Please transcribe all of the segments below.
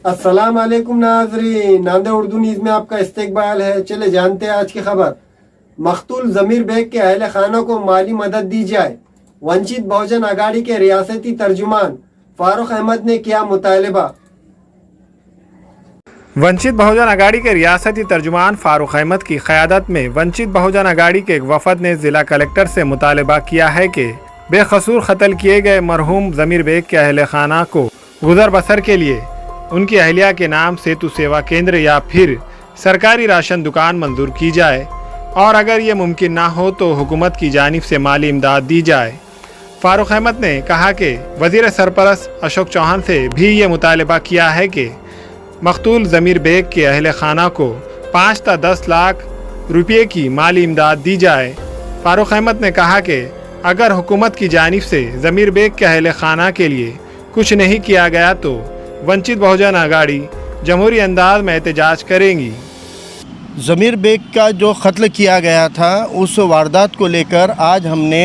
अस्सलाम वालेकुम नाज़रीन, नांदेड़ उर्दू न्यूज़ में आपका इस्तकबाल है। चले जानते हैं आज की खबर। मकतूल ज़मीर बेग के अहल खाना को माली मदद दी जाए। वंचित बहुजन आघाड़ी के रियासती तर्जुमान फारूक अहमद ने किया मुतालबा। वंचित बहुजन आघाड़ी के रियासती तर्जुमान फारूक अहमद की क़यादत में वंचित बहुजन आघाड़ी के एक वफद ने ज़िला कलेक्टर से मुतालबा किया है कि बेकसूर कत्ल किए गए मरहूम ज़मीर बेग के अहल खाना को गुजर बसर के लिए उनकी अहलिया के नाम सेतु सेवा केंद्र या फिर सरकारी राशन दुकान मंजूर की जाए और अगर ये मुमकिन ना हो तो हुकूमत की जानिब से माली इमदाद दी जाए। फारूक अहमद ने कहा कि वज़ीर सरपरस्त अशोक चौहान से भी ये मुतालबा किया है कि मकतूल ज़मीर बेग के अहल खाना को 5 से 10 लाख रुपये की माली इमदाद दी जाए। फारूक अहमद ने कहा कि अगर हुकूमत की जानिब से ज़मीर बेग के अहल खाना के लिए कुछ नहीं किया गया तो वंचित बहुजन आघाड़ी जमहूरी अंदाज में एहतजाज करेंगी। ज़मीर बेग का जो कत्ल किया गया था उस वारदात को लेकर आज हमने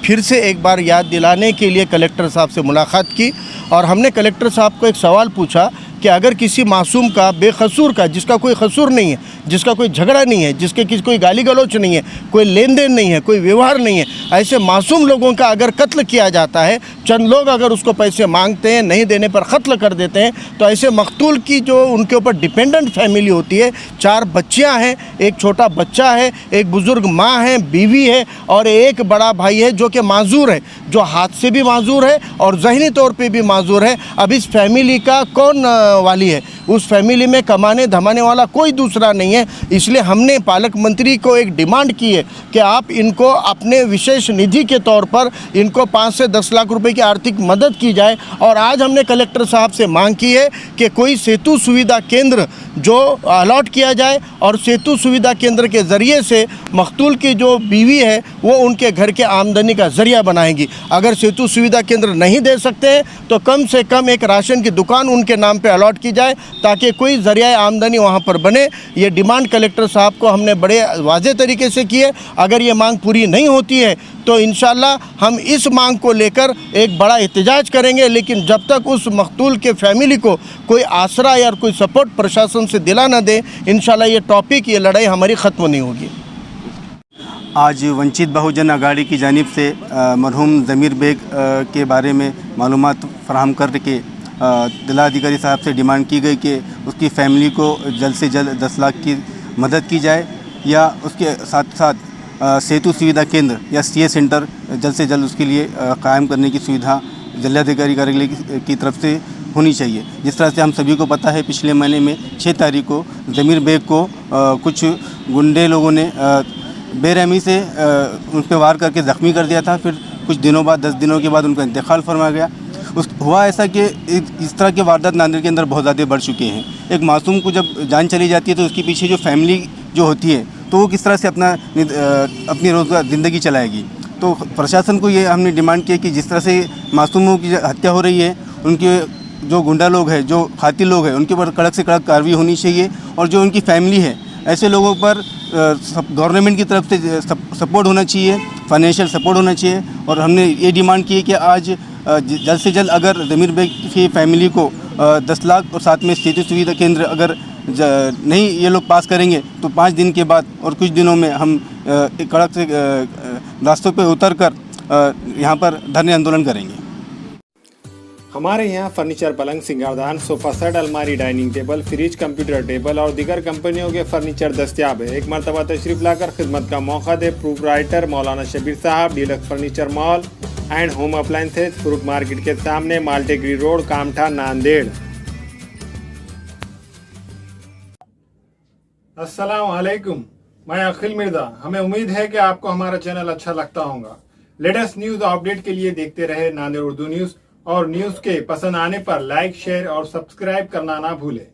फिर से एक बार याद दिलाने के लिए कलेक्टर साहब से मुलाकात की और हमने कलेक्टर साहब को एक सवाल पूछा कि अगर किसी मासूम का, बेकसूर का, जिसका कोई कसूर नहीं है, जिसका कोई झगड़ा नहीं है, जिसके किसी कोई गाली गलौच नहीं है, कोई लेन देन नहीं है, कोई व्यवहार नहीं है, ऐसे मासूम लोगों का अगर कत्ल किया जाता है, चंद लोग अगर उसको पैसे मांगते हैं, नहीं देने पर कत्ल कर देते हैं, तो ऐसे मकतूल की जो उनके ऊपर डिपेंडेंट फैमिली होती है, 4 बच्चियाँ हैं, एक छोटा बच्चा है, एक बुज़ुर्ग माँ है, बीवी है और एक बड़ा भाई है जो कि माजूर है, जो हाथ से भी माजूर है और ज़हनी तौर पर भी माजूर है। अब इस फैमिली का कौन वाली है? उस फैमिली में कमाने धमाने वाला कोई दूसरा नहीं है। इसलिए हमने पालक मंत्री को एक डिमांड की है कि आप इनको अपने विशेष निधि के तौर पर इनको 5 से 10 लाख रुपए की आर्थिक मदद की जाए। और आज हमने कलेक्टर साहब से मांग की है कि कोई सेतु सुविधा केंद्र जो अलॉट किया जाए और सेतु सुविधा केंद्र के ज़रिए से मकतूल की जो बीवी है वो उनके घर के आमदनी का ज़रिया बनाएंगी। अगर सेतु सुविधा केंद्र नहीं दे सकते हैं तो कम से कम एक राशन की दुकान उनके नाम पे अलॉट की जाए ताकि कोई ज़रिया आमदनी वहाँ पर बने। ये डिमांड कलेक्टर साहब को हमने बड़े वाज़े तरीके से की है। अगर ये मांग पूरी नहीं होती है तो इंशाल्लाह हम इस मांग को लेकर एक बड़ा एहतजाज करेंगे, लेकिन जब तक उस मकतूल के फैमिली को कोई आसरा या कोई सपोर्ट प्रशासन से दिला ना दे, इंशाल्लाह ये टॉपिक, ये लड़ाई हमारी ख़त्म नहीं होगी। आज वंचित बहुजन आघाड़ी की जानिब से मरहूम ज़मीर बेग के बारे में मालूमात फराहम करके जिलाधिकारी साहब से डिमांड की गई कि उसकी फ़ैमिली को जल्द से जल्द 10 लाख की मदद की जाए या उसके साथ साथ सेतु सुविधा केंद्र या सीए सेंटर जल्द से जल्द उसके लिए कायम करने की सुविधा जिलाधिकारी कार्यालय की तरफ से होनी चाहिए। जिस तरह से हम सभी को पता है, पिछले महीने में 6 तारीख को ज़मीर बेग को कुछ गुंडे लोगों ने बेरहमी से उन पर वार करके ज़ख्मी कर दिया था। फिर कुछ दिनों बाद, 10 दिनों के बाद उनका इंतकाल फरमाया गया। हुआ ऐसा कि इस तरह के वारदात नांदेड़ के अंदर बहुत ज़्यादा बढ़ चुके हैं। एक मासूम को जब जान चली जाती है तो उसके पीछे जो फैमिली जो होती है तो वो किस तरह से अपनी रोज़गार ज़िंदगी चलाएगी। तो प्रशासन को ये हमने डिमांड की कि जिस तरह से मासूमों की हत्या हो रही है, उनके जो गुंडा लोग हैं, जो खाती लोग हैं, उनके ऊपर कड़क से कड़क कार्रवाई होनी चाहिए और जो उनकी फैमिली है, ऐसे लोगों पर गवर्नमेंट की तरफ से सपोर्ट होना चाहिए, फाइनेंशियल सपोर्ट होना चाहिए। और हमने ये डिमांड की है कि आज जल्द से जल्द अगर ज़मीर बेग की फैमिली को 10 लाख और साथ में सेतु सुविधा केंद्र अगर नहीं ये लोग पास करेंगे तो 5 दिन के बाद और कुछ दिनों में हम एक कड़क से रास्तों पे उतर कर यहाँ पर धरने आंदोलन करेंगे। हमारे यहाँ फर्नीचर, पलंग, सिंगारदान, सोफा सेट, अलमारी, dining table, fridge, computer table और दीगर कंपनियों के फर्नीचर दस्तियाब है। एक मरतबा तशरीफ लाकर खिदमत का मौका दे। प्रोप्राइटर मौलाना शबीर साहब, deluxe furniture mall and home appliances, fruit market के सामने, माल्टेगरी रोड, कामठा, नांदेड़। अस्सलाम वालेकुम, मैं अखिल मिर्जा। हमें उम्मीद है कि आपको हमारा चैनल अच्छा लगता होगा। लेटेस्ट न्यूज़ अपडेट के लिए देखते रहे नांदेड़ उर्दू न्यूज़ और न्यूज़ के पसंद आने पर लाइक, शेयर और सब्सक्राइब करना ना भूलें।